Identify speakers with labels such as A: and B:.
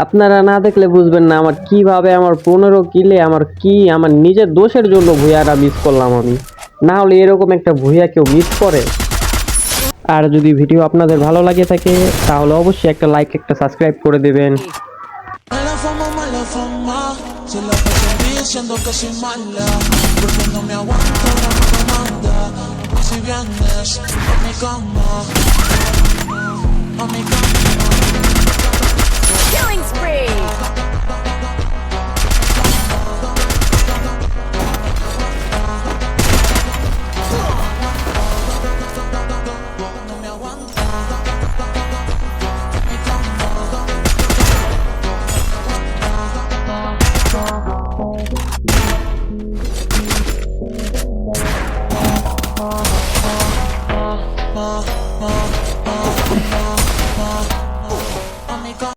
A: আপনারা না দেখলে বুঝবেন না আমার কিভাবে আমার 15 কিলে আমার নিজের দোষের জন্য ভুইয়াটা মিস করলাম আমি। না হলে এরকম একটা ভুইয়া কেউ মিস করে? আর যদি ভিডিও আপনাদের ভালো লাগে থাকে তাহলে অবশ্যই একটা লাইক একটা সাবস্ক্রাইব করে দেবেন।
B: Mala fama, se la pasa diciendo que soy mala, porque no me aguanta la comanda. Si vienes a mi cama,